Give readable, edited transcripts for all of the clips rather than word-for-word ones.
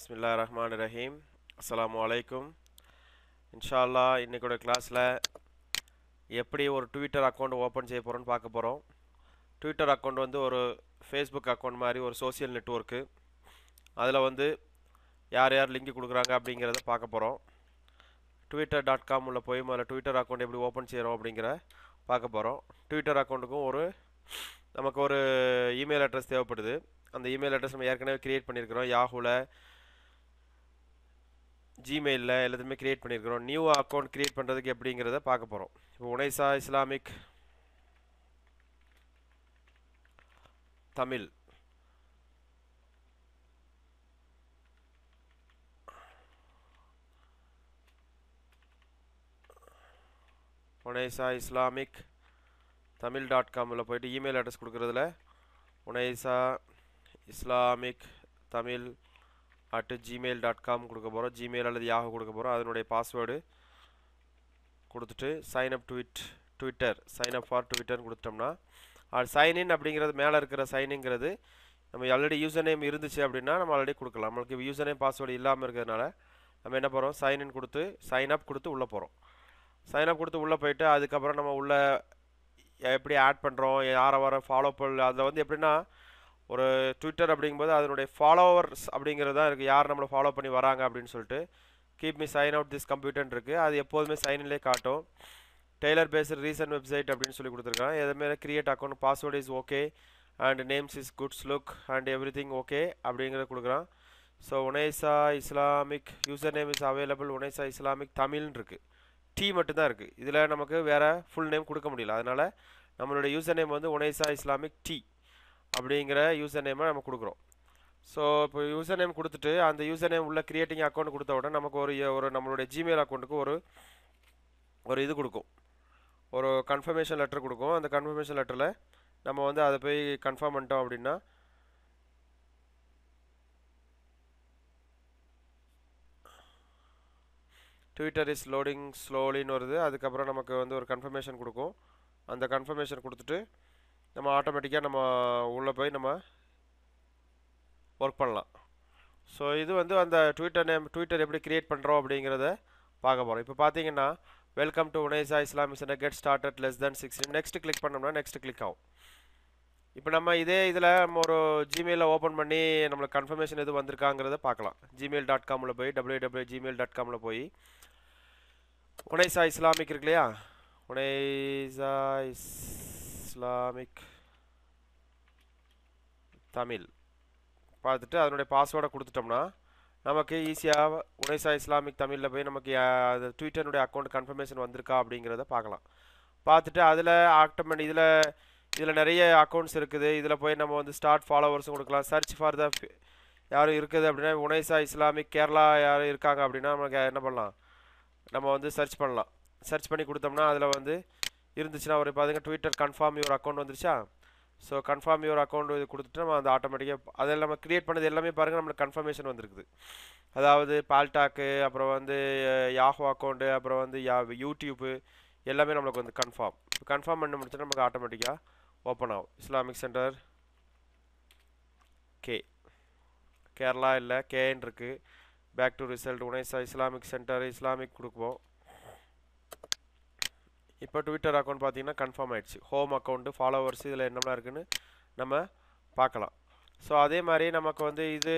பிஸ்மில்லாஹிர்ரஹ்மானிர்ரஹீம். அஸ்ஸலாமு அலைக்கும். இன்ஷா அல்லாஹ் இன்னைக்கோட கிளாஸில் எப்படி ஒரு ட்விட்டர் அக்கௌண்ட் ஓப்பன் செய்ய போகிறோன்னு பார்க்க போகிறோம். ட்விட்டர் அக்கௌண்ட் வந்து ஒரு ஃபேஸ்புக் அக்கௌண்ட் மாதிரி ஒரு சோஷியல் நெட்வொர்க்கு. அதில் வந்து யார் யார் லிங்க் கொடுக்குறாங்க அப்படிங்கிறத பார்க்க போகிறோம். twitter.com உள்ள போய் முதல்ல ட்விட்டர் அக்கௌண்ட் எப்படி ஓப்பன் செய்கிறோம் அப்படிங்கிற பார்க்க போகிறோம். ட்விட்டர் அக்கௌண்ட்டுக்கும் நமக்கு ஒரு இமெயில் அட்ரஸ் தேவைப்படுது. அந்த இமெயில் அட்ரஸ் நம்ம ஏற்கனவே க்ரியேட் பண்ணியிருக்கிறோம். யாஹூவில், ஜிமெயிலில் எல்லாத்தையுமே க்ரியேட் பண்ணியிருக்கிறோம். நியூ அக்கௌண்ட் க்ரியேட் பண்ணுறதுக்கு எப்படிங்கிறத பார்க்க போகிறோம். இப்போ உனைசா இஸ்லாமிக் தமிழ் உனைசா இஸ்லாமிக் தமிழ்.com போய்ட்டு இமெயில் அட்ரஸ் கொடுக்குறதுல உனைசா இஸ்லாமிக் தமிழ் @gmail.com கொடுக்க போகிறோம். ஜிமெயில் அல்லது யாஹூ கொடுக்க போகிறோம். அதனுடைய பாஸ்வேர்டு கொடுத்துட்டு ட்விட்டர் சைன் அப் ஃபார் ட்விட்டர்னு கொடுத்துட்டோம்னா அது சைன்இன் அப்படிங்கிறது மேலே இருக்கிற சைன்ங்கிறது நம்ம ஆல்ரெடி யூசர் நேம் இருந்துச்சு அப்படின்னா நம்ம ஆல்ரெடி கொடுக்கலாம். நம்மளுக்கு யூசர் நேம் பாஸ்வேர்டு இல்லாமல் இருக்கிறதுனால நம்ம என்ன பண்ணுறோம், சைன்இன் கொடுத்து சைன் அப் கொடுத்து உள்ளே போகிறோம். சைன் அப் கொடுத்து உள்ளே போயிட்டு அதுக்கப்புறம் நம்ம உள்ளே எப்படி ஆட் பண்ணுறோம், யாரை வர ஃபாலோ பண்ண, அதில் வந்து எப்படின்னா ஒரு ட்விட்டர் அப்படிங்கும்போது அதனுடைய ஃபாலோவர்ஸ் அப்படிங்கிறது தான் இருக்குது. யார் நம்மளை ஃபாலோ பண்ணி வராங்க அப்படின்னு சொல்லிட்டு keep me sign out this கம்ப்யூட்டர்னு இருக்குது. அது எப்போதுமே சைன்இன்லேயே காட்டும். டெய்லர் பேஸ்ட் ரீசன்ட் வெப்சைட் அப்படின்னு சொல்லி கொடுத்துருக்காங்க. எதுவுமே create account password is okay and names is goods look and everything okay அப்படிங்கிறத கொடுக்குறான். So Unaizah Islamic user name is available Unaizah Islamic தமிழ்னு இருக்குது. டி மட்டும்தான் இருக்குது. இதில் நமக்கு வேறு ஃபுல் நேம் கொடுக்க முடியல. அதனால் நம்மளுடைய யூசர் நேம் வந்து உனைசா இஸ்லாமிக் டி அப்படிங்கிற யூசர் நேமை நம்ம கொடுக்குறோம். ஸோ இப்போ யூசர் நேம் கொடுத்துட்டு அந்த யூசர் நேம் உள்ள கிரியேட்டிங் அக்கௌண்ட் கொடுத்த உடனே நமக்கு ஒரு நம்மளுடைய ஜிமெயில் அக்கௌண்ட்டுக்கு ஒரு இது கொடுக்கும், ஒரு கன்ஃபர்மேஷன் லெட்டர் கொடுக்கும். அந்த கன்ஃபர்மேஷன் லெட்டரில் நம்ம வந்து அதை போய் கன்ஃபார்ம் பண்ணிட்டோம் அப்படின்னா ட்விட்டர் இஸ் லோடிங் ஸ்லோலின்னு வருது. அதுக்கப்புறம் நமக்கு வந்து ஒரு கன்ஃபர்மேஷன் கொடுக்கும். அந்த கன்ஃபர்மேஷன் கொடுத்துட்டு நம்ம ஆட்டோமேட்டிக்காக நம்ம உள்ளே போய் நம்ம ஒர்க் பண்ணலாம். ஸோ இது வந்து அந்த ட்விட்டர் எப்படி க்ரியேட் பண்ணுறோம் அப்படிங்கிறத பார்க்க போகிறோம். இப்போ பார்த்தீங்கன்னா welcome to Unaizah Islamic centre get started less than 16 next click பண்ணோம்னா நெக்ஸ்ட் கிளிக் ஆகும். இப்போ நம்ம இதில் நம்ம ஒரு ஜிமெயிலில் ஓப்பன் பண்ணி நம்மளுக்கு கன்ஃபர்மேஷன் எது வந்திருக்காங்கிறத பார்க்கலாம். gmail.com போய் www.gmail.com போய் உனைசா இஸ்லாமிக் இருக்கு இல்லையா, உனைசா இஸ்லாமிக் தமிழ் பார்த்துட்டு அதனுடைய பாஸ்வேர்டை கொடுத்துட்டோம்னா நமக்கு ஈஸியாக உனைசா இஸ்லாமிக் தமிழில் போய் நமக்கு அது ட்விட்டருடைய அக்கௌண்ட் கன்ஃபர்மேஷன் வந்திருக்கா அப்படிங்கிறத பார்க்கலாம். பார்த்துட்டு அதில் ஆட்டோமேட்டிக் இதில் நிறைய அக்கௌண்ட்ஸ் இருக்குது. இதில் போய் நம்ம வந்து ஸ்டார்ட் ஃபாலோவர்ஸும் கொடுக்கலாம். சர்ச் ஃபார் த யாரும் இருக்குது அப்படின்னா உனைசா இஸ்லாமிக் கேரளா யாரும் இருக்காங்க அப்படின்னா நமக்கு என்ன பண்ணலாம், நம்ம வந்து சர்ச் பண்ணலாம். சர்ச் பண்ணி கொடுத்தோம்னா அதில் வந்து இருந்துச்சுன்னா ஒரு பார்த்தீங்கன்னா ட்விட்டர் கன்ஃபார்ம் யுவர் அக்கௌண்ட் வந்துருச்சா. ஸோ கன்ஃபார்ம் யுவர் அக்கௌண்ட் இது கொடுத்துட்டு நம்ம அந்த ஆட்டோமேட்டிக்காக அதெல்லாம் நம்ம க்ரியேட் பண்ணது எல்லாமே பாருங்கள் நம்மளுக்கு கன்ஃபர்மேஷன் வந்துருக்குது. அதாவது பால்டாக்கு, அப்புறம் வந்து யாஹூ அக்கௌண்ட்டு, அப்புறம் வந்து யூடியூப்பு எல்லாமே நம்மளுக்கு வந்து கன்ஃபார்ம் பண்ணி முடிச்சுட்டு நமக்கு ஆட்டோமேட்டிக்காக ஓப்பன் ஆகும். இஸ்லாமிக் சென்டர் கேரளா இல்லை கேன்னு இருக்குது. Back to result Unaizah Islamic centre Islamic கொடுப்போம். இப்போ ட்விட்டர் அக்கௌண்ட் பார்த்தீங்கன்னா கன்ஃபார்ம் ஆகிடுச்சு. ஹோம் அக்கௌண்ட்டு, ஃபாலோவர்ஸ் இதில் என்னெல்லாம் இருக்குதுன்னு நம்ம பார்க்கலாம். ஸோ அதே மாதிரி நமக்கு வந்து இது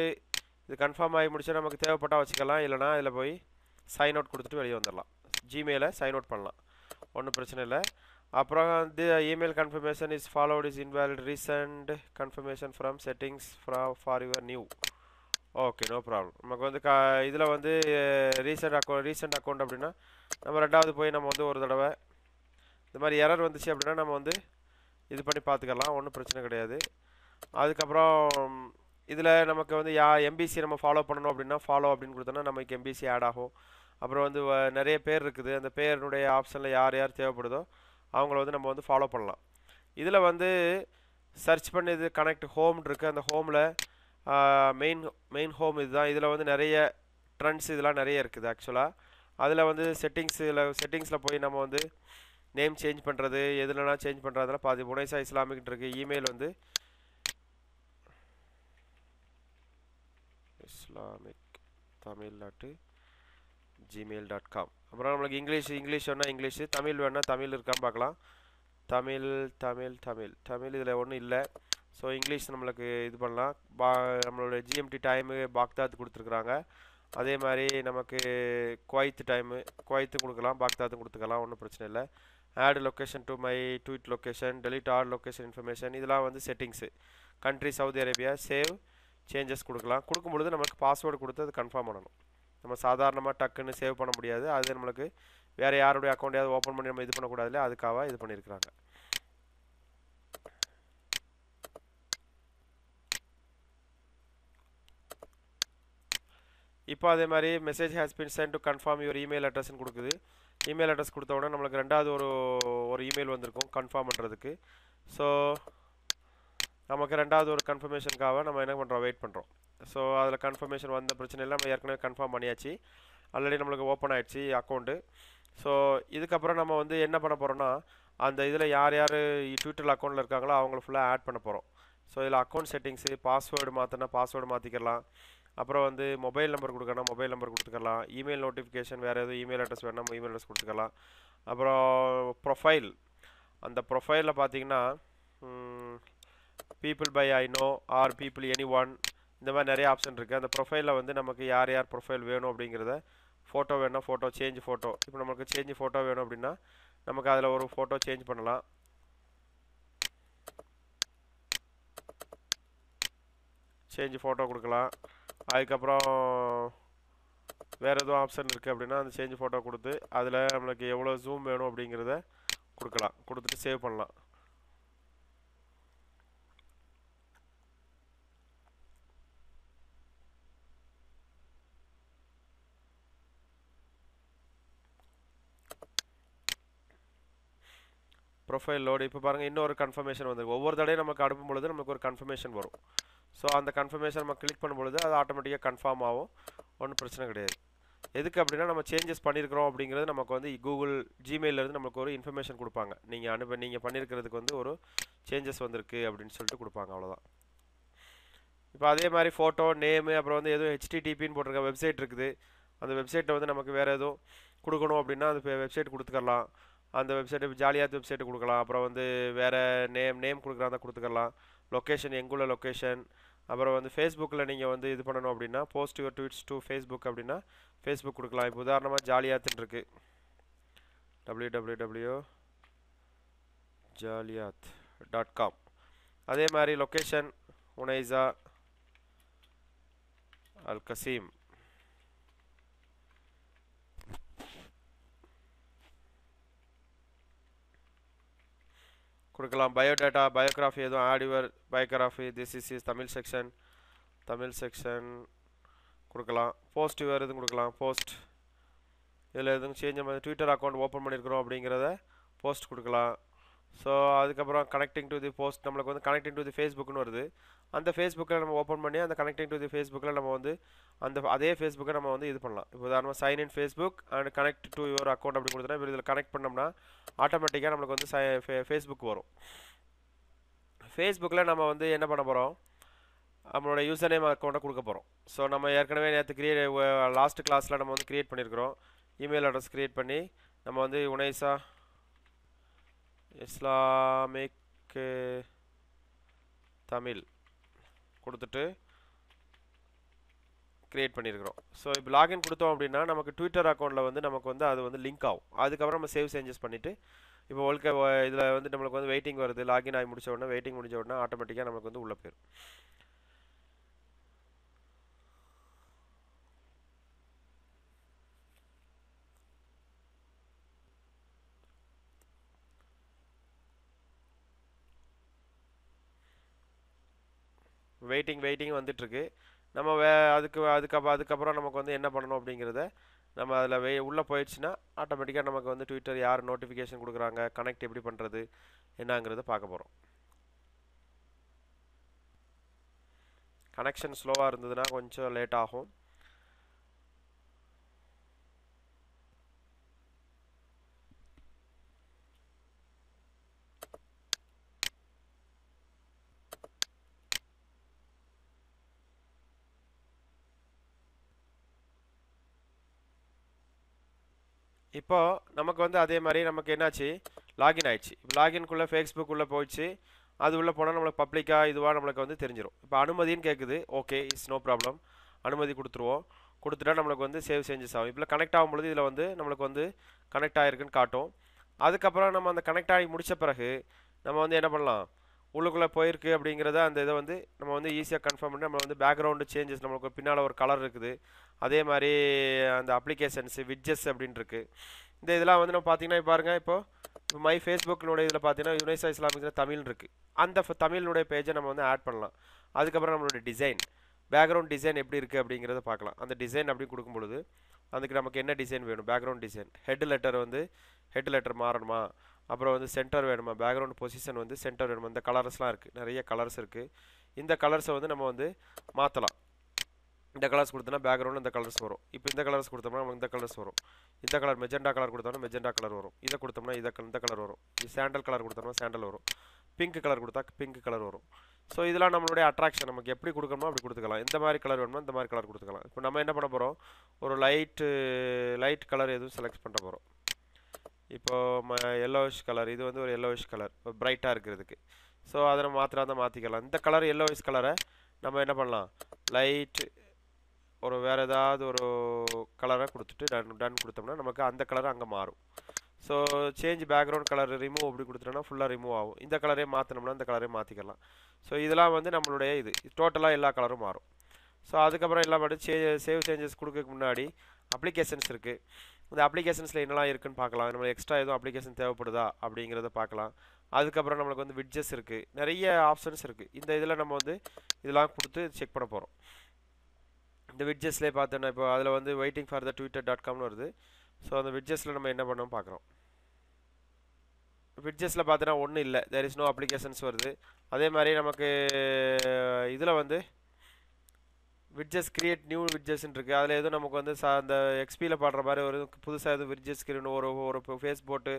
கன்ஃபார்ம் ஆகி முடிச்சா நமக்கு தேவைப்பட்டால் வச்சுக்கலாம், இல்லைனா இதில் போய் சைன் அவுட் கொடுத்துட்டு வெளியே வந்துடலாம். ஜிமெயிலை சைன் அவுட் பண்ணலாம், ஒன்றும் பிரச்சனை இல்லை. அப்புறம் வந்து email confirmation is followed is invalid recent confirmation from settings for your new okay no problem. நமக்கு வந்து இதில் வந்து ரீசெண்ட் அக்கௌண்ட் அப்படின்னா நம்ம ரெண்டாவது போய் நம்ம வந்து ஒரு தடவை இந்த மாதிரி எரர் வந்துச்சு அப்படின்னா நம்ம வந்து இது பண்ணி பார்த்துக்கலாம், ஒன்றும் பிரச்சனை கிடையாது. அதுக்கப்புறம் இதில் நமக்கு வந்து எம்பிசி நம்ம ஃபாலோ பண்ணணும் அப்படின்னா ஃபாலோ அப்படின்னு கொடுத்தோன்னா நமக்கு எம்பிசி ஆட் ஆகும். அப்புறம் வந்து நிறைய பேர் இருக்குது. அந்த பேருடைய ஆப்ஷனில் யார் யார் தேவைப்படுதோ அவங்கள வந்து நம்ம வந்து ஃபாலோ பண்ணலாம். இதில் வந்து சர்ச் பண்ணி இது கனெக்ட் ஹோம் இருக்குது. அந்த ஹோமில் மெயின் ஹோம் இதுதான். இதில் வந்து நிறைய ட்ரெண்ட்ஸ் இதெல்லாம் நிறைய இருக்குது ஆக்சுவலாக. அதில் வந்து செட்டிங்ஸில் போய் நம்ம வந்து நேம் சேஞ்ச் பண்ணுறது எதுலனா சேஞ்ச் பண்ணுறதுனால பாதி உனைசா இஸ்லாமிக் இருக்குது. இமெயில் வந்து இஸ்லாமிக் tamil@gmail.com. அப்புறம் நம்மளுக்கு இங்கிலீஷ் வேணால் இங்கிலீஷ், தமிழ் வேணால் தமிழ் இருக்கான்னு பார்க்கலாம். தமிழ் இதில் ஒன்றும் இல்லை. ஸோ இங்கிலீஷ் நம்மளுக்கு இது பண்ணலாம். நம்மளோட ஜிஎம்டி டைமு பாக்தாத் கொடுத்துருக்குறாங்க. அதே மாதிரி நமக்கு குவைத்து கொடுக்கலாம், பாக்தாத்தும் கொடுத்துக்கலாம், ஒன்றும் பிரச்சனை இல்லை. Add location to my tweet location, delete all location information, இதெல்லாம் வந்து settings. Country Saudi Arabia, save changes கொடுக்கலாம். கொடுக்கும்பொழுது நமக்கு பாஸ்வேர்டு கொடுத்து அது கன்ஃபார்ம் பண்ணணும். நம்ம சாதாரணமாக டக்குன்னு சேவ் பண்ண முடியாது. அது நம்மளுக்கு வேறு யாருடைய அக்கௌண்ட்டையாவது ஓப்பன் பண்ணி நம்ம இது பண்ணக்கூடாது இல்லையா, அதுக்காக இது பண்ணியிருக்கிறாங்க. இப்போ அதே மாதிரி message has been sent to confirm your email அட்ரஸ்ன்னு கொடுக்குது. இமெயில் அட்ரஸ் கொடுத்த உடனே நம்மளுக்கு ரெண்டாவது ஒரு இமெயில் வந்திருக்கும் கன்ஃபார்ம் பண்ணுறதுக்கு. ஸோ நமக்கு ரெண்டாவது ஒரு கன்ஃபர்மேஷனுக்காக நம்ம என்ன பண்ணுறோம், வெயிட் பண்ணுறோம். ஸோ அதில் கன்ஃபர்மேஷன் வந்த பிரச்சனை இல்லை, நம்ம ஏற்கனவே கன்ஃபார்ம் பண்ணியாச்சு, ஆல்ரெடி நம்மளுக்கு ஓப்பன் ஆகிடுச்சு அக்கௌண்ட்டு. ஸோ இதுக்கப்புறம் நம்ம வந்து என்ன பண்ண போகிறோம்னா, அந்த இதில் யார் யார் ட்விட்டர் அக்கௌண்ட்டில் இருக்காங்களோ அவங்கள ஃபுல்லாக ஆட் பண்ண போகிறோம். ஸோ இதில் அக்கௌண்ட் செட்டிங்ஸு, பாஸ்வேர்டு மாற்றினா பாஸ்வேர்டு மாற்றிக்கலாம். அப்புறம் வந்து மொபைல் நம்பர் கொடுக்கணும், மொபைல் நம்பர் கொடுத்துக்கலாம். இமெயில் நோட்டிஃபிகேஷன், வேறு எதுவும் இமெயில் அட்ரஸ் வேணால் இமெயில் அட்ரஸ் கொடுத்துக்கலாம். அப்புறம் ப்ரொஃபைல், அந்த ப்ரொஃபைலில் பார்த்தீங்கன்னா people by I know or people anyone, இந்த மாதிரி நிறைய ஆப்ஷன் இருக்குது. அந்த ப்ரொஃபைலில் வந்து நமக்கு யார் யார் ப்ரொஃபைல் வேணும் அப்படிங்கிறத, ஃபோட்டோ வேணும், ஃபோட்டோ சேஞ்ச் ஃபோட்டோ, இப்போ நமக்கு சேஞ்ச் ஃபோட்டோ வேணும் அப்படின்னா நமக்கு அதில் ஒரு ஃபோட்டோ சேஞ்ச் பண்ணலாம். சேஞ்ச் ஃபோட்டோ கொடுக்கலாம். அதுக்கப்புறம் வேறு எதுவும் ஆப்ஷன் இருக்குது அப்படின்னா அந்த சேஞ்ச் ஃபோட்டோ கொடுத்து அதில் நம்மளுக்கு எவ்வளோ ஜூம் வேணும் அப்படிங்கிறத கொடுக்கலாம், கொடுத்துட்டு சேவ் பண்ணலாம். ப்ரொஃபைல் லோடு இப்போ பாருங்கள், இன்னொரு கன்ஃபர்மேஷன் வந்துருக்கு. ஒவ்வொரு தடையும் நமக்கு அனுப்பும் பொழுது நமக்கு ஒரு கன்ஃபர்மேஷன் வரும். ஸோ அந்த கன்ஃபர்மேஷன் நம்ம கிளிக் பண்ணும்பொழுது அது ஆட்டோமேட்டிக்காக கன்ஃபார்ம் ஆகும், ஒன்றும் பிரச்சனை கிடையாது. எதுக்கு அப்படின்னா நம்ம சேஞ்சஸ் பண்ணியிருக்கிறோம் அப்படிங்கிறது நமக்கு வந்து கூகுள் ஜிமெயிலேருந்து நமக்கு ஒரு இன்ஃபர்மேஷன் கொடுப்பாங்க. நீங்கள் பண்ணியிருக்கிறதுக்கு வந்து ஒரு சேஞ்சஸ் வந்திருக்கு அப்படின்னு சொல்லிட்டு கொடுப்பாங்க, அவ்வளோதான். இப்போ அதே மாதிரி ஃபோட்டோ, நேமு, அப்புறம் வந்து எதுவும் ஹெச்டிடிபின்னு போட்டிருக்க வெப்சைட் இருக்குது. அந்த வெப்சைட்டை வந்து நமக்கு வேறு எதுவும் கொடுக்கணும் அப்படின்னா அந்த வெப்சைட் கொடுத்துக்கலாம். அந்த வெப்சைட்டு ஜாலியாத் வெப்சைட்டு கொடுக்கலாம். அப்புறம் வந்து வேறு நேம் கொடுக்குறாங்க கொடுத்துக்கலாம். லொக்கேஷன், எங்குள்ள லொக்கேஷன். அப்புறம் வந்து ஃபேஸ்புக்கில் நீங்கள் வந்து இது பண்ணணும் அப்படின்னா post your tweets to Facebook அப்படின்னா ஃபேஸ்புக் கொடுக்கலாம். இப்போ உதாரணமாக ஜாலியாத்துன்னு இருக்குது, www.jaliath.com. அதே மாதிரி லொக்கேஷன் உனைசா அல் கசீம் கொடுக்கலாம். பயோடேட்டா, பயோகிராஃபி எதுவும் add your biography, this is Tamil section கொடுக்கலாம். போஸ்ட் யுவர் எதுவும் கொடுக்கலாம், போஸ்ட். இதில் எதுவும் சேஞ்ச் பண்ணி ட்விட்டர் அக்கௌண்ட் ஓப்பன் பண்ணியிருக்கிறோம் அப்படிங்கிறத போஸ்ட் கொடுக்கலாம். ஸோ அதுக்கப்புறம் கனெக்டிங் டு தி போஸ்ட், நம்மளுக்கு வந்து கனெக்டிங் டு தி ஃபேஸ்புக்னு வருது. அந்த ஃபேஸ்புக்கில் நம்ம ஓப்பன் பண்ணி அந்த கனெக்டிங் டு தி ஃபேஸ்புக்கில் நம்ம வந்து அதே ஃபேஸ்புக்கை நம்ம வந்து இது பண்ணலாம். இப்போ உதாரணமாக sign in Facebook and connect to your account அப்படி கொடுத்தோன்னா இப்போ இதில் கனெக்ட் பண்ணோம்னா ஆட்டோமேட்டிக்காக நம்மளுக்கு வந்து ஃபேஸ்புக் வரும். ஃபேஸ்புக்கில் நம்ம வந்து என்ன பண்ண போகிறோம், நம்மளோட யூசர் நேம் அக்கௌண்ட்டை கொடுக்க போகிறோம். ஸோ நம்ம ஏற்கனவே நேற்று லாஸ்ட் கிளாஸில் நம்ம வந்து க்ரியேட் பண்ணியிருக்கிறோம். இமெயில் அட்ரஸ் க்ரியேட் பண்ணி நம்ம வந்து உனைசா இஸ்லாமிக் தமிழ் கொடுத்துட்டு க்ரியேட் பண்ணியிருக்கிறோம். ஸோ இப்போ லாகின் கொடுத்தோம் அப்படின்னா நமக்கு ட்விட்டர் அக்கௌண்ட்டில் வந்து நமக்கு வந்து அது வந்து லிங்க் ஆகும். அதுக்கப்புறம் நம்ம சேவ் சேஞ்சஸ் பண்ணிவிட்டு இப்போ இதில் வந்து நம்மளுக்கு வந்து வெயிட்டிங் வருது. லாகின் ஆகி முடிச்ச உடனே வெயிட்டிங் முடிஞ்ச உடனே ஆட்டோமேட்டிக்காக நமக்கு வந்து உள்ளே போயிடும். வெயிட்டிங் வந்துட்டுருக்கு. நம்ம அதுக்கப்புறம் நமக்கு வந்து என்ன பண்ணணும் அப்படிங்கிறத நம்ம அதில் உள்ளே போயிடுச்சுன்னா ஆட்டோமேட்டிக்காக நமக்கு வந்து ட்விட்டர் யார் நோட்டிஃபிகேஷன் கொடுக்குறாங்க, கனெக்ட் எப்படி பண்ணுறது என்னங்கிறத பார்க்க போகிறோம். கனெக்ஷன் ஸ்லோவாக இருந்ததுன்னா கொஞ்சம் லேட் ஆகும். இப்போ நமக்கு வந்து அதே மாதிரி நமக்கு என்னாச்சு, லாகின் ஆயிடுச்சு. இப்போ லாகின்குள்ளே ஃபேஸ்புக் உள்ளே போயிடுச்சு. அது உள்ளே போனால் நம்மளுக்கு பப்ளிக்காக இதுவாக நம்மளுக்கு வந்து தெரிஞ்சிடும். இப்போ அனுமதின்னு கேட்குது, ஓகே இஸ் நோ ப்ராப்ளம், அனுமதி கொடுத்துருவோம். கொடுத்துட்டா நம்மளுக்கு வந்து சேவ் சேஞ்சஸ் ஆகும். இப்போ கனெக்ட் ஆகும்பொழுது இதில் வந்து நம்மளுக்கு வந்து கனெக்ட் ஆகிருக்குன்னு காட்டும். அதுக்கப்புறம் நம்ம அந்த கனெக்ட் ஆகி முடித்த பிறகு நம்ம வந்து என்ன பண்ணலாம், உள்ளுக்குள்ளே போயிருக்கு அப்படிங்கிறத அந்த இதை வந்து நம்ம வந்து ஈஸியாக கன்ஃபார்ம் பண்ணி நம்ம வந்து பேக்ரவுண்டு சேஞ்சஸ், நம்மளுக்கு பின்னால் ஒரு கலர் இருக்குது, அதே மாதிரி அந்த அப்ளிகேஷன்ஸு விட்ஜெஸ் அப்படின்னு இருக்குது. இந்த இதெல்லாம் வந்து நம்ம பார்த்தீங்கன்னா பாருங்கள், இப்போ மை ஃபேஸ்புக்கினுடைய இதில் பார்த்தீங்கன்னா யுனைசா இஸ்லாமிக் தமிழ் இருக்குது. அந்த தமிழினுடைய பேஜை நம்ம வந்து ஆட் பண்ணலாம். அதுக்கப்புறம் நம்மளுடைய டிசைன், பேக்ரவுண்ட் டிசைன் எப்படி இருக்குது அப்படிங்கிறத பார்க்கலாம். அந்த டிசைன் அப்படி கொடுக்கும் பொழுது அதுக்கு நமக்கு என்ன டிசைன் வேணும், பேக்ரவுண்ட் டிசைன், ஹெட் லெட்டர் வந்து ஹெட் லெட்டர் மாறணுமா, அப்புறம் வந்து சென்டர் வேணுமா, பேக்ரவுண்ட் பொசிஷன் வந்து சென்டர் வேணுமா, இந்த கலர்ஸ்லாம் இருக்குது, நிறைய கலர்ஸ் இருக்குது. இந்த கலர்ஸை வந்து நம்ம வந்து மாற்றலாம். இந்த கலர்ஸ் கொடுத்தோம்னா பேக்ரவுண்டில் இந்த கலர்ஸ் வரும். இப்போ இந்த கலர்ஸ் கொடுத்தோம்னா நமக்கு இந்த கலர்ஸ் வரும். இந்த கலர் மெஜெண்டா கலர் கொடுத்தோம்னா மெஜெண்டா கலர் வரும். இதை கொடுத்தோம்னா இந்த கலர் வரும். இது சாண்டல் கலர் கொடுத்தோம்னா சாண்டல் வரும். பிங்க் கலர் கொடுத்தா பிங்க் கலர் வரும். ஸோ இதெல்லாம் நம்மளுடைய அட்ராக்ஷன், நமக்கு எப்படி கொடுக்கணுமோ அப்படி கொடுத்துக்கலாம். இந்த மாதிரி கலர் வேணுமோ இந்த மாதிரி கலர் கொடுத்துக்கலாம். இப்போ நம்ம என்ன பண்ண போகிறோம், ஒரு லைட் கலர் எதுவும் செலக்ட் பண்ண போகிறோம். இப்போது எல்லோவிஷ் கலர், இது வந்து ஒரு எல்லோவிஷ் கலர் பிரைட்டாக இருக்கிறதுக்கு. ஸோ அதை நம்ம மாற்றினா மாற்றிக்கலாம். இந்த கலர் எல்லோவிஷ் கலரை நம்ம என்ன பண்ணலாம், லைட் ஒரு வேறு ஏதாவது ஒரு கலரை கொடுத்துட்டு டன் கொடுத்தோம்னா நமக்கு அந்த கலர் அங்கே மாறும். So change background colour remove அப்படி கொடுத்துட்டோம்னா ஃபுல்லாக ரிமூவ் ஆகும். இந்த கலரே மாற்றினோம்னா இந்த கலரே மாற்றிக்கலாம். ஸோ இதெல்லாம் வந்து நம்மளுடைய இது டோட்டலாக எல்லா கலரும் மாறும். ஸோ அதுக்கப்புறம் எல்லாம் மட்டும் சேவ் சேஞ்சஸ் கொடுக்கறதுக்கு முன்னாடி அப்ளிகேஷன்ஸ் இருக்குது. இந்த அப்ளிகேஷன்ஸில் என்னெல்லாம் இருக்குதுன்னு பார்க்கலாம். நம்மளுக்கு எக்ஸ்ட்ரா எதுவும் அப்ளிகேஷன் தேவைப்படுதா அப்படிங்கிறத பார்க்கலாம். அதுக்கப்புறம் நம்மளுக்கு வந்து விட்ஜெஸ் இருக்குது, நிறைய ஆப்ஷன்ஸ் இருக்குது. இந்த இதில் நம்ம வந்து இதெல்லாம் கொடுத்து செக் பண்ண போகிறோம். இந்த விட்ஜெஸ்லேயே பார்த்தோன்னா இப்போ அதில் வந்து வெயிட்டிங் ஃபார் த twitter.comனு வருது. ஸோ அந்த விட்ஜெஸில் நம்ம என்ன பண்ணோம் பார்க்குறோம். விட்ஜெஸில் பார்த்தோன்னா ஒன்றும் இல்லை, தேர் இஸ் நோ அப்ளிகேஷன்ஸ் வருது. அதே மாதிரி நமக்கு இதில் வந்து விட்ஜெஸ் கிரியேட் நியூ விட்ஜெஸ்ன்னு இருக்குது. அதில் எதுவும் நமக்கு வந்து அந்த எக்ஸ்பியில் பாடுற மாதிரி ஒரு புதுசாக எதுவும் விட்ஜெஸ் கிரியேட் ஒரு ஃபேஸ் போட்டு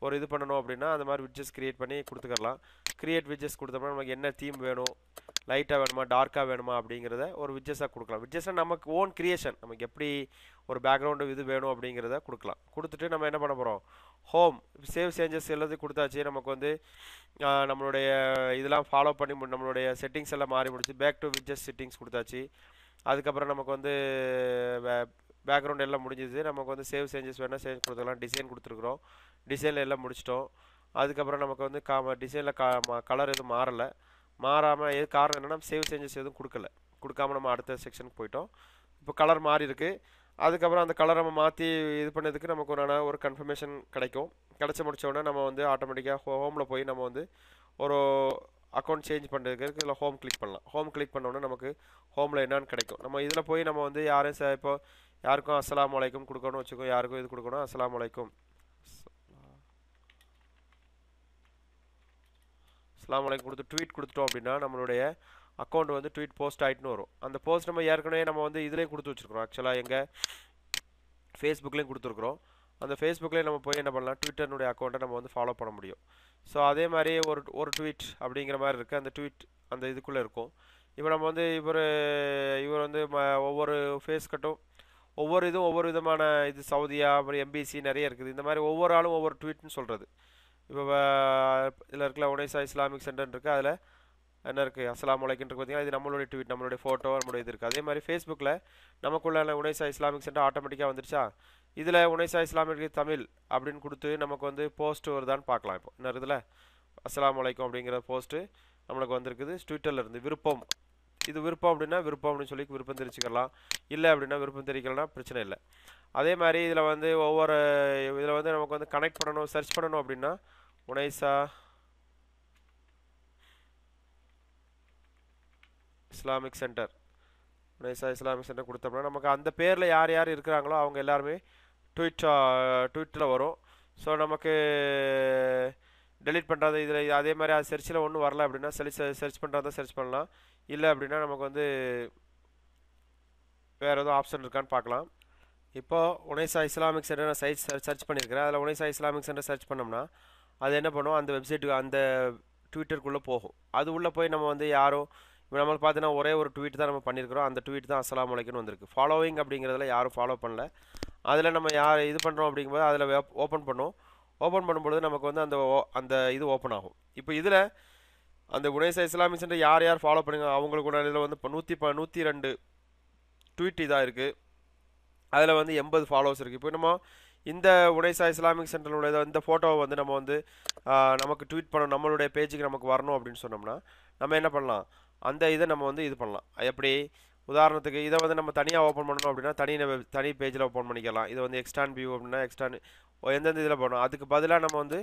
ஒரு இது பண்ணணும் அப்படின்னா அந்த மாதிரி விட்ஜெஸ் கிரியேட் பண்ணி கொடுத்துக்கலாம். கிரியேட் விட்ஜெஸ் கொடுத்தோம்னா நமக்கு என்ன தீம் வேணும், லைட்டாக வேணுமா டார்க்காக வேணுமா அப்படிங்கிறத ஒரு விட்ஜெஸாக கொடுக்கலாம். விட்ஜெஸ்னால் நமக்கு ஓன் கிரியேஷன், நமக்கு எப்படி ஒரு பேக்ரவுண்டு இது வேணும் அப்படிங்கிறத கொடுக்கலாம். கொடுத்துட்டு நம்ம என்ன பண்ண போகிறோம், ஹோம் சேவ் சேஞ்சஸ் எல்லாத்தையும் கொடுத்தாச்சு. நமக்கு வந்து நம்மளுடைய இதெல்லாம் ஃபாலோ பண்ணி நம்மளுடைய செட்டிங்ஸ் எல்லாம் மாறி முடிச்சு பேக் டு விட்ஜெஸ் செட்டிங்ஸ் கொடுத்தாச்சு. அதுக்கப்புறம் நமக்கு வந்து பேக்ரவுண்ட் எல்லாம் முடிஞ்சிது. நமக்கு வந்து சேவ் சேஞ்சஸ் வேணால் சேஞ்ச் கொடுத்துக்கலாம். டிசைன் கொடுத்துருக்குறோம், டிசைனில் எல்லாம் முடிச்சிட்டோம். அதுக்கப்புறம் நமக்கு வந்து டிசைனில் கலர் எதுவும் மாறலை. மாறாமல் எது காரணம் என்னென்னா சேவ் சேஞ்சஸ் எதுவும் கொடுக்காம நம்ம அடுத்த செக்ஷனுக்கு போயிட்டோம். இப்போ கலர் மாறி இருக்குது. அதுக்கப்புறம் அந்த கலரை நம்ம மாற்றி இது பண்ணதுக்கு நமக்கு ஒரு கன்ஃபர்மேஷன் கிடைக்கும். கிடச்சி முடித்தோடனே நம்ம வந்து ஆட்டோமேட்டிக்காக ஹோமில் போய் நம்ம வந்து ஒரு அக்கௌண்ட் சேஞ்ச் பண்ணுறதுக்கு இதில் ஹோம் கிளிக் பண்ணலாம். ஹோம் கிளிக் பண்ணோன்னே நமக்கு ஹோமில் என்னன்னு கிடைக்கும். நம்ம இதில் போய் நம்ம வந்து யாரும் இப்போ யாருக்கும் அஸ்ஸலாமு அலைக்கும் கொடுக்கணும்னு வச்சுக்கோ, யாருக்கும் இது கொடுக்கணும் அஸ்ஸலாமு அலைக்கும் அஸ்ஸலாமு அலைக்கும் கொடுத்து ட்வீட் கொடுத்துட்டோம் அப்படின்னா நம்மளுடைய அக்கௌண்ட் வந்து ட்வீட் போஸ்ட் ஆகிட்டுன்னு வரும். அந்த போஸ்ட் நம்ம ஏற்கனவே நம்ம வந்து இதுலேயும் கொடுத்து வச்சுருக்கிறோம். ஆக்சுவலாக எங்கள் ஃபேஸ்புக்லேயும் கொடுத்துருக்குறோம். அந்த ஃபேஸ்புக்லேயே நம்ம போய் என்ன பண்ணலாம், ட்விட்டர்னுடைய அக்கௌண்ட்டை நம்ம வந்து ஃபாலோ பண்ண முடியும். ஸோ அதே மாதிரி ஒரு ட்வீட் அப்படிங்கிற மாதிரி இருக்குது. அந்த ட்வீட் அந்த இதுக்குள்ளே இருக்கும். இப்போ நம்ம வந்து இவர் வந்து ஒவ்வொரு ஃபேஸ் கட்டும் ஒவ்வொரு இதுவும் ஒவ்வொரு விதமான இது சவுதியா அப்புறம் எம்பிசி நிறைய இருக்குது. இந்த மாதிரி ஒவ்வொரு ஆளும் ஒவ்வொரு ட்வீட்னு சொல்கிறது. இப்போ இதில் இருக்கல உனைசா இஸ்லாமிக் சென்டர்னு இருக்குது. அதில் என்ன இருக்குது அஸ்ஸலாமு அலைக்கும் பார்த்தீங்கன்னா இது நம்மளுடைய ட்வீட், நம்மளுடைய ஃபோட்டோ, நம்மளுடைய இது இருக்குது. அதே மாதிரி ஃபேஸ்புக்கில் நமக்குள்ள உனைசா இஸ்லாமிக் சென்டர் ஆட்டோமேட்டிக்காக வந்துருச்சா. இதில் உனைசா இஸ்லாமிக் தமிழ் அப்படின்னு கொடுத்து நமக்கு வந்து போஸ்ட் வருதான்னு பார்க்கலாம். இப்போ என்ன இதில் அஸ்ஸலாமு அலைக்கும் அப்படிங்கிற போஸ்ட்டு நம்மளுக்கு வந்திருக்குது ட்விட்டரில் இருந்து. விருப்பம், இது விருப்பம் அப்படின்னா விருப்பம் அப்படின்னு சொல்லி விருப்பம் தெரிவிச்சுக்கலாம். இல்லை அப்படின்னா விருப்பம் தெரிவிக்கலன்னா பிரச்சனை இல்லை. அதே மாதிரி இதில் வந்து இதில் வந்து நமக்கு வந்து கனெக்ட் பண்ணணும், சர்ச் பண்ணணும் அப்படின்னா உனைசா இஸ்லாமிக் சென்டர், உனைசா இஸ்லாமிக் சென்டர் கொடுத்தோம்னா நமக்கு அந்த பேரில் யார் யார் இருக்கிறாங்களோ அவங்க எல்லாருமே ட்வீட்டில் வரும். ஸோ நமக்கு டெலிட் பண்ணுறது இதில் அதே மாதிரி அது சர்ச்சில் ஒன்றும் வரல அப்படின்னா சர்ச் பண்ணுறதா சர்ச் பண்ணலாம். இல்லை அப்படின்னா நமக்கு வந்து வேறு எதுவும் ஆப்ஷன் இருக்கான்னு பார்க்கலாம். இப்போது உனைசா இஸ்லாமிக் சென்டர் நான் சர்ச் பண்ணியிருக்கிறேன். அதில் உனைசா இஸ்லாமிக் சென்டர் சர்ச் பண்ணோம்னா அது என்ன பண்ணும், அந்த வெப்சைட்டுக்கு அந்த ட்விட்டருக்குள்ளே போகும். அது உள்ளே போய் நம்ம வந்து யாரும் இப்போ நம்மளுக்கு பார்த்தீங்கன்னா ஒரே ஒரு ட்வீட் தான் நம்ம பண்ணியிருக்கிறோம். அந்த ட்வீட் தான் அஸ்ஸலாமு அலைக்கும்னு வந்திருக்கு. ஃபாலோவிங் அப்படிங்கிறதுல யாரும் ஃபாலோ பண்ணல. அதில் நம்ம யார் இது பண்ணுறோம் அப்படிங்கும்போது அதில் ஓப்பன் பண்ணுவோம். ஓப்பன் பண்ணும்பொழுது நமக்கு வந்து அந்த இது ஓப்பன் ஆகும். இப்போ இதில் அந்த உனைசா இஸ்லாமிக் சென்டர் யார் யார் ஃபாலோ பண்ணுங்க அவங்களுக்கு கூட இதில் வந்து இப்போ 102 ட்வீட் இதாக இருக்குது. அதில் வந்து 80 ஃபாலோவர்ஸ் இருக்குது. இப்போ நம்ம இந்த உனைசா இஸ்லாமிக் சென்டரோட இந்த ஃபோட்டோவை வந்து நம்ம வந்து நமக்கு ட்வீட் பண்ணணும், நம்மளுடைய பேஜுக்கு நமக்கு வரணும் அப்படின்னு சொன்னோம்னா நம்ம என்ன பண்ணலாம், அந்த இதை நம்ம வந்து இது பண்ணலாம். எப்படி உதாரணத்துக்கு இதை வந்து நம்ம தனியாக ஓப்பன் பண்ணணும் அப்படின்னா தனி பேஜில் ஓப்பன் பண்ணிக்கலாம். இதை வந்து எக்ஸ்டான் வியூ அப்படின்னா எக்ஸ்டான் எந்தெந்த இதில் பண்ணணும். அதுக்கு பதிலாக நம்ம வந்து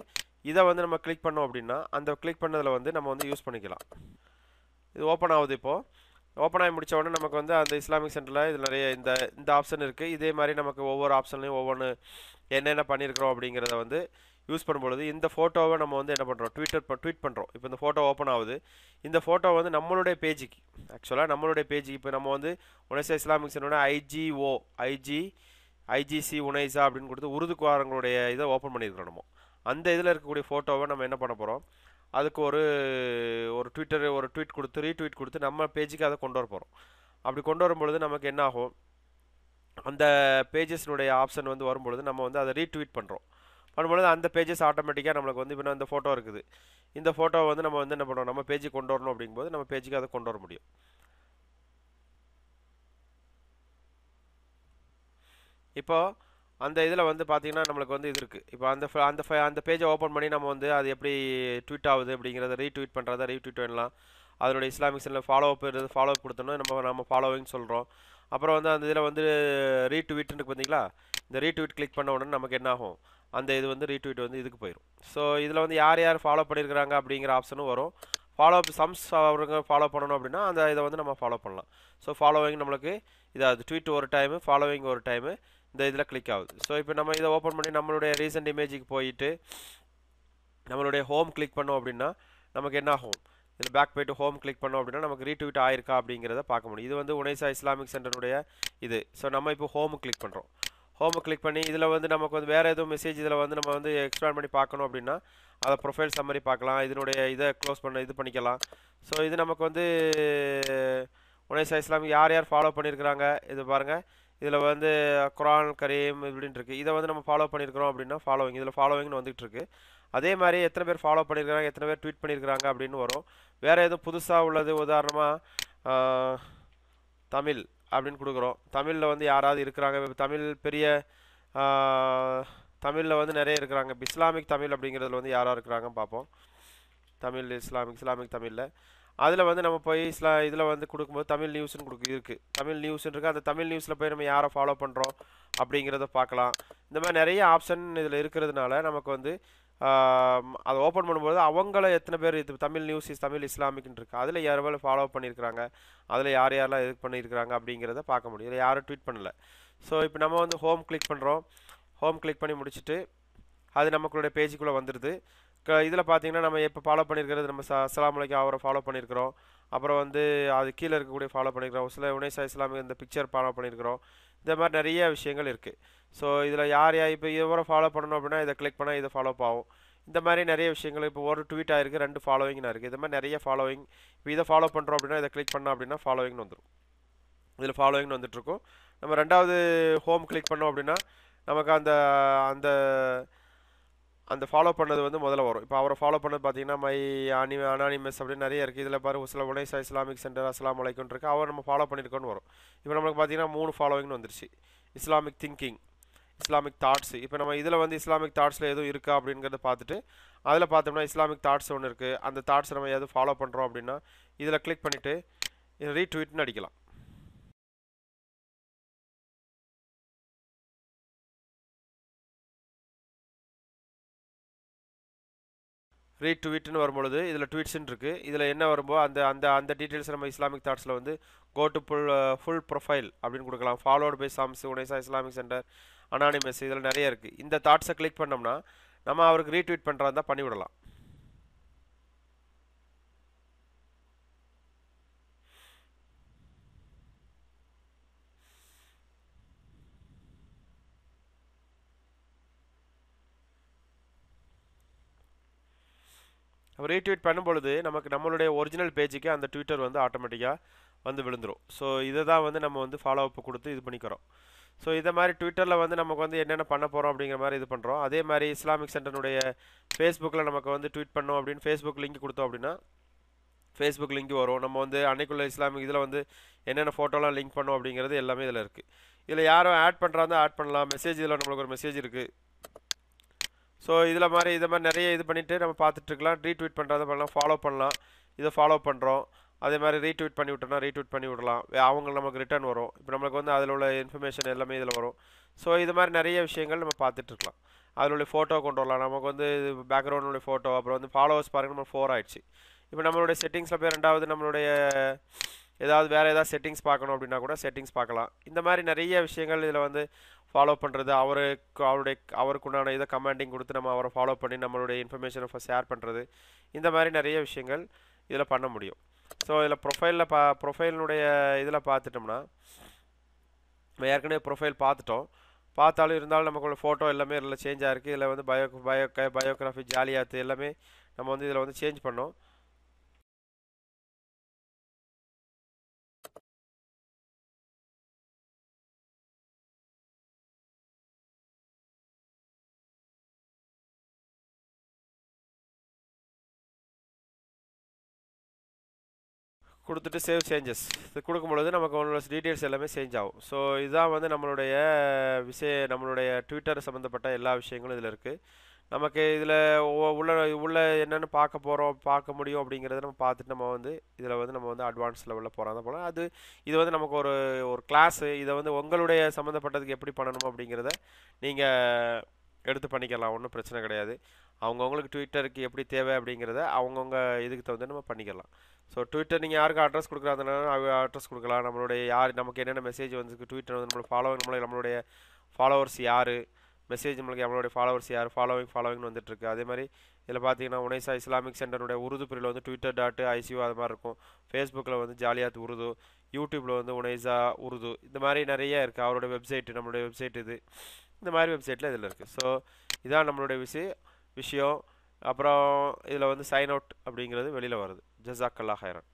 இதை வந்து நம்ம கிளிக் பண்ணோம் அப்படின்னா அந்த கிளிக் பண்ணதில் வந்து நம்ம வந்து யூஸ் பண்ணிக்கலாம். இது ஓப்பன் ஆகுது. இப்போது ஓப்பன் ஆகி முடித்த உடனே நமக்கு வந்து அந்த இஸ்லாமிக் சென்டரில் இதில் நிறைய இந்த ஆப்ஷன் இருக்குது. இதே மாதிரி நமக்கு ஒவ்வொரு ஆப்ஷன்லையும் ஒவ்வொன்று என்னென்ன பண்ணியிருக்கிறோம் அப்படிங்கிறத வந்து யூஸ் பண்ணும்பொழுது இந்த ஃபோட்டோவை நம்ம வந்து என்ன பண்ணுறோம், ட்வீட் பண்ணுறோம். இப்போ இந்த ஃபோட்டோ ஓப்பன் ஆகுது. இந்த ஃபோட்டோ வந்து நம்மளுடைய பேஜுக்கு ஆக்சுவலாக நம்மளுடைய பேஜுக்கு இப்போ நம்ம வந்து உனைசா இஸ்லாமிக் சென்டரோட ஐஜிசி உனைசா அப்படின்னு கொடுத்து உருதுக்காரங்களுடைய இதை ஓப்பன் பண்ணியிருக்கிறோம். நம்ம அந்த இதில் இருக்கக்கூடிய ஃபோட்டோவை நம்ம என்ன பண்ண போகிறோம், அதுக்கு ஒரு ட்வீட் கொடுத்து ரீட்வீட் கொடுத்து நம்ம பேஜுக்கு அதை கொண்டு வர போகிறோம். அப்படி கொண்டு வரும்பொழுது நமக்கு என்ன ஆகும், அந்த பேஜஸ்னுடைய ஆப்ஷன் வந்து வரும்பொழுது நம்ம வந்து அதை ரீட்வீட் பண்ணும்பொழுது அந்த பேஜஸ் ஆட்டோமேட்டிக்காக நம்மளுக்கு வந்து இப்போ இந்த ஃபோட்டோ இருக்குது. இந்த ஃபோட்டோவை வந்து நம்ம வந்து என்ன பண்ணுறோம், நம்ம பேஜுக்கு கொண்டு வரணும் அப்படிங்கும்போது நம்ம பேஜுக்கு அதை கொண்டு வர முடியும். இப்போ அந்த இதில் வந்து பார்த்தீங்கன்னா நம்மளுக்கு வந்து இது இருக்குது. இப்போ அந்த பேஜை ஓப்பன் பண்ணி நம்ம வந்து அது எப்படி ட்வீட் ஆகுது அப்படிங்கிறத ரீட்வீட் பண்ணுறத ரீட்வீட் பண்ணலாம். அதனுடைய இஸ்லாமிக் சென்டரில் ஃபாலோ கொடுத்தோன்னா நம்ம ஃபாலோவிங் சொல்கிறோம். அப்புறம் வந்து அந்த இதில் வந்து ரீட்வீட்னு பார்த்தீங்களா, இந்த ரீட்வீட் கிளிக் பண்ண உடனே நமக்கு என்ன ஆகும், அந்த இது வந்து ரீட்வீட் வந்து இதுக்கு போயிடும். ஸோ இதில் வந்து யார் யார் ஃபாலோ பண்ணியிருக்கிறாங்க அப்படிங்கிற ஆப்ஷனும் வரும். அவருக்கு ஃபாலோ பண்ணணும் அப்படின்னா அந்த இதை வந்து நம்ம ஃபாலோ பண்ணலாம். ஸோ ஃபாலோவிங் நம்மளுக்கு இதாவது ட்வீட் ஒரு டைமு, ஃபாலோவிங் ஒரு டைமு இந்த இதில் கிளிக் ஆகுது. ஸோ இப்போ நம்ம இதை ஓப்பன் பண்ணி நம்மளுடைய ரீசெண்ட் இமேஜுக்கு போயிட்டு நம்மளுடைய ஹோம் கிளிக் பண்ணோம் அப்படின்னா நமக்கு என்ன ஆகும், இதில் பேக் போய்ட்டு ஹோம் கிளிக் பண்ணோம் அப்படின்னா நமக்கு ரீட்வீட் ஆயிருக்கா அப்படிங்கிறத பார்க்க முடியும். இது வந்து உனைசா இஸ்லாமிக் சென்டருடைய இது. ஸோ நம்ம இப்போ ஹோமு கிளிக் பண்ணுறோம். ஹோமு கிளிக் பண்ணி இதில் வந்து நமக்கு வந்து வேறு எதுவும் மெசேஜ் இதில் வந்து நம்ம வந்து எக்ஸ்பேண்ட் பண்ணி பார்க்கணும் அப்படின்னா அதை ப்ரொஃபைல் சம்மரி பார்க்கலாம், இதனுடைய இதை க்ளோஸ் பண்ண இது பண்ணிக்கலாம். ஸோ இது நமக்கு வந்து உனைசா இஸ்லாமிக் யார் யார் ஃபாலோ பண்ணியிருக்கிறாங்க இது பாருங்கள். இதில் வந்து குரான் கரீம் இப்படின்னு இருக்குது. இதை வந்து நம்ம ஃபாலோ பண்ணியிருக்கிறோம் அப்படின்னா ஃபாலோவிங் இதில் ஃபாலோவிங்னு வந்துகிட்டு இருக்கு. அதே மாதிரி எத்தனை பேர் ஃபாலோ பண்ணியிருக்கிறாங்க, எத்தனை பேர் ட்வீட் பண்ணியிருக்கிறாங்க அப்படின்னு வரும். வேறு எதுவும் புதுசாக உள்ளது உதாரணமாக தமிழ் அப்படின்னு கொடுக்குறோம். தமிழில் வந்து யாராவது இருக்கிறாங்க, இப்போ தமிழில் வந்து நிறைய இருக்கிறாங்க. இப்போ இஸ்லாமிக் தமிழ் அப்படிங்கிறதுல வந்து யாராக இருக்கிறாங்கன்னு பார்ப்போம். தமிழ் இஸ்லாமிக் தமிழில் அதில் வந்து நம்ம போய் இதில் வந்து கொடுக்கும்போது தமிழ் நியூஸ்னு இருக்குது. தமிழ் நியூஸ்ன்னு இருக்குது. அந்த தமிழ் நியூஸில் போய் நம்ம யாரை ஃபாலோ பண்ணுறோம் அப்படிங்கிறத பார்க்கலாம். இந்த மாதிரி நிறைய ஆப்ஷன் இதில் இருக்கிறதுனால நமக்கு வந்து அதை ஓப்பன் பண்ணும்போது அவங்கள எத்தனை பேர் இது தமிழ் இஸ்லாமிக்னு இருக்குது, அதில் யாரெல்லாம் ஃபாலோ பண்ணியிருக்கிறாங்க, அதில் யாரெல்லாம் இது பண்ணியிருக்கிறாங்க அப்படிங்கிறத பார்க்க முடியும். இதில் யாரும் ட்வீட் பண்ணலை. ஸோ இப்போ நம்ம வந்து ஹோம் கிளிக் பண்ணுறோம். ஹோம் கிளிக் பண்ணி முடிச்சுட்டு அது நமக்குடைய பேஜுக்குள்ளே வந்துடுது. இதில் பார்த்தீங்கன்னா நம்ம இப்போ ஃபாலோ பண்ணியிருக்கிறது நம்ம அஸ்ஸலாமு அலைக்கும் அவரை ஃபாலோ பண்ணியிருக்கிறோம். அப்புறம் வந்து அது கீழே இருக்கக்கூடிய ஃபாலோ பண்ணியிருக்கிறோம். சில உனைசா இஸ்லாமிக் இந்த பிக்சர் ஃபாலோ பண்ணியிருக்கிறோம். இந்த மாதிரி நிறைய விஷயங்கள் இருக்குது. ஸோ இதில் யார் இப்போ இவரை ஃபாலோ பண்ணணும் அப்படின்னா இதை கிளிக் பண்ணால் இதை ஃபாலோ ஆகும். இந்த மாதிரி நிறைய விஷயங்கள் இப்போ ஒரு ட்வீட் ஆயிருக்கு, 2 ஃபாலோவிங்னா இருக்குது. இந்த மாதிரி நிறைய ஃபாலோவிங். இப்போ இதை ஃபாலோ பண்ணுறோம் அப்படின்னா இதை கிளிக் பண்ணோம் அப்படின்னா ஃபாலோவிங்னு வந்துடும். இதில் ஃபாலோவிங்னு வந்துட்டுருக்கும். நம்ம ரெண்டாவது ஹோம் கிளிக் பண்ணோம் அப்படின்னா நமக்கு அந்த அந்த அந்த ஃபாலோ பண்ணது வந்து முதல்ல வரும். இப்போ அவரை ஃபாலோ பண்ணது பார்த்தீங்கன்னா அனானிமஸ் அப்படின்னு நிறைய இருக்குது. இதில் பாரு சில உனைசா இஸ்லாமிக் சென்டர் அஸ்ஸலாமு அலைக்கும் இருக்குது. அவர் நம்ம ஃபாலோ பண்ணியிருக்கோன்னு வரும். இப்போ நம்மளுக்கு பார்த்தீங்கன்னா 3 ஃபாலோவிங்னு வந்துருச்சு. Islamic thinking, Islamic thoughts. இப்போ நம்ம இதில் வந்து இஸ்லாமிக் தாட்ஸில் எதுவும் இருக்கா அப்படிங்கிறத பார்த்துட்டு அதில் பார்த்தோம்னா இஸ்லாமிக் தாட்ஸ் ஒன்று இருக்குது. அந்த தாட்ஸ் நம்ம எதுவும் ஃபாலோ பண்ணுறோம் அப்படின்னா இதில் கிளிக் பண்ணிவிட்டு ரீட்வீட்னு அடிக்கலாம். ரீட்வீட்னு வரும்பொழுது இதில் ட்வீட்ஸ்ன்னு இருக்குது. இதில் என்ன வரும்போது அந்த அந்த அந்த டீட்டெயில்ஸ் நம்ம இஸ்லாமிக் தாட்ஸில் வந்து கோ டு ஃபுல் ப்ரொஃபைல் அப்படின்னு கொடுக்கலாம். Followed by Sams Unaizah Islamic centre anonymous இதில் நிறைய இருக்குது. இந்த தாட்ஸை கிளிக் பண்ணோம்னா நம்ம அவருக்கு ரீட்வீட் பண்ணுறதா இருந்தால் பண்ணிவிடலாம். நம்ம ரீட்வீட் பண்ணும்பொழுது நமக்கு நம்மளுடைய ஒரிஜினல் பேஜுக்கு அந்த ட்விட்டர் வந்து ஆட்டோமேட்டிக்காக வந்து விழுந்துடும். ஸோ இதை தான் வந்து நம்ம வந்து ஃபாலோ அப் கொடுத்து இது பண்ணிக்கிறோம். ஸோ இதை மாதிரி ட்விட்டரில் வந்து நமக்கு வந்து என்னென்ன பண்ண போகிறோம் அப்படிங்கிற மாதிரி இது பண்ணுறோம். அதே மாதிரி இஸ்லாமிக் சென்டருடைய ஃபேஸ்புக்கில் நமக்கு வந்து ட்வீட் பண்ணோம் அப்படின்னு ஃபேஸ்புக் லிங்க் கொடுத்தோம் அப்படின்னா ஃபேஸ்புக் லிங்க் வரும். நம்ம வந்து அன்னைக்குள்ள இஸ்லாமிக் இதில் வந்து என்னென்ன ஃபோட்டோலாம் லிங்க் பண்ணோம் அப்படிங்கிறது எல்லாமே இதில் இருக்குது. இதில் யாரும் ஆட் பண்ணுறாங்க ஆட் பண்ணலாம். மெசேஜ் இதில் நம்மளுக்கு ஒரு மெசேஜ் இருக்குது. ஸோ இதில் மாதிரி இதை மாதிரி நிறைய இது பண்ணிவிட்டு நம்ம பார்த்துட்ருக்கலாம். ரீட்வீட் பண்ணுறதை பண்ணலாம், ஃபாலோ பண்ணலாம். இதை ஃபாலோ பண்ணுறோம். அதே மாதிரி ரீட்வீட் பண்ணி விட்டோம்னா ரீட்வீட் பண்ணி விடலாம். அவங்க நமக்கு ரிட்டர்ன் வரும். இப்போ நம்மளுக்கு வந்து அதில் உள்ள இன்ஃபர்மேஷன் எல்லாமே இதில் வரும். ஸோ இது மாதிரி நிறைய விஷயங்கள் நம்ம பார்த்துட்ருக்கலாம். அதில் உள்ள ஃபோட்டோ கொண்டு வரலாம். நமக்கு வந்து பேக்ரவுண்டுடைய ஃபோட்டோ, அப்புறம் வந்து ஃபாலோவர்ஸ் பாருங்கள் நம்ம 4 ஆயிடுச்சு. இப்போ நம்மளுடைய செட்டிங்ஸில் போய் ரெண்டாவது நம்மளுடைய ஏதாவது வேறு ஏதாவது செட்டிங்ஸ் பார்க்கணும் அப்படின்னா கூட செட்டிங்ஸ் பார்க்கலாம். இந்த மாதிரி நிறைய விஷயங்கள் இதில் வந்து ஃபாலோ பண்ணுறது, அவருக்குண்டான இதை கமாண்டிங் கொடுத்து நம்ம அவரை ஃபாலோ பண்ணி நம்மளுடைய இன்ஃபர்மேஷனை ஷேர் பண்ணுறது, இந்த மாதிரி நிறைய விஷயங்கள் இதில் பண்ண முடியும். ஸோ இதில் ப்ரொஃபைலினுடைய இதில் பார்த்துட்டோம்னா நம்ம ஏற்கனவே ப்ரொஃபைல் பார்த்தாலும் இருந்தாலும் நமக்குள்ள ஃபோட்டோ எல்லாமே இதில் சேஞ்ச் ஆகிருக்கு. இதில் வந்து பயோகிராஃபி, ஜாலியாத்து எல்லாமே நம்ம வந்து இதில் வந்து சேஞ்ச் பண்ணோம். கொடுத்துட்டு சேவ் சேஞ்சஸ் இது கொடுக்கும்பொழுது நமக்கு உங்களோட டீட்டெயில்ஸ் எல்லாமே சேஞ்ச் ஆகும். ஸோ இதுதான் வந்து நம்மளுடைய ட்விட்டர் சம்மந்தப்பட்ட எல்லா விஷயங்களும் இதில் இருக்குது. நமக்கு இதில் உள்ள என்னென்னு பார்க்க முடியும் அப்படிங்கிறத நம்ம பார்த்துட்டு நம்ம வந்து இதில் வந்து நம்ம வந்து அட்வான்ஸ் லெவலில் போகிறோம். இது வந்து நமக்கு ஒரு கிளாஸு. இதை வந்து உங்களுடைய சம்மந்தப்பட்டதுக்கு எப்படி பண்ணணும் அப்படிங்கிறத நீங்கள் எடுத்து பண்ணிக்கலாம். ஒன்றும் பிரச்சனை கிடையாது. அவங்கவுங்களுக்கு ட்விட்டருக்கு எப்படி தேவை அப்படிங்கிறத அவங்கவுங்க இதுக்கு தகுந்த நம்ம பண்ணிக்கலாம். ஸோ ட்விட்டர் நீங்கள் யாருக்கு அட்ரஸ் கொடுக்குறாங்கன்னா அட்ரஸ் கொடுக்கலாம். நமக்கு என்னென்ன மெசேஜ் வந்து ட்விட்டர் வந்து நம்மளுடைய ஃபாலோவர்ஸ் யார், மெசேஜ் நம்மளுடைய ஃபாலோவர்ஸ் யார், ஃபாலோவிங்னு வந்துட்டுருக்கு. அதே மாதிரி இதில் பார்த்தீங்கன்னா உனைசா இஸ்லாமிக் சென்டருடைய உருது பிரிவில் வந்து twitter.icu அது மாதிரி இருக்கும். ஃபேஸ்புக்கில் வந்து ஜாலியாத் உருது, யூடியூப்பில் வந்து உனைசா உருது, இந்த மாதிரி நிறைய இருக்குது. அவருடைய வெப்சைட்டு, நம்மளுடைய வெப்சைட் இந்த மாதிரி வெப்சைட்டில் இதில் இருக்குது. ஸோ இதான் நம்மளுடைய விஷயம். அப்புறம் இதில் வந்து சைன் அவுட் அப்படிங்கிறது வெளியில் வருது. ஜஸாக்கல்லாஹ் ஹைரன்.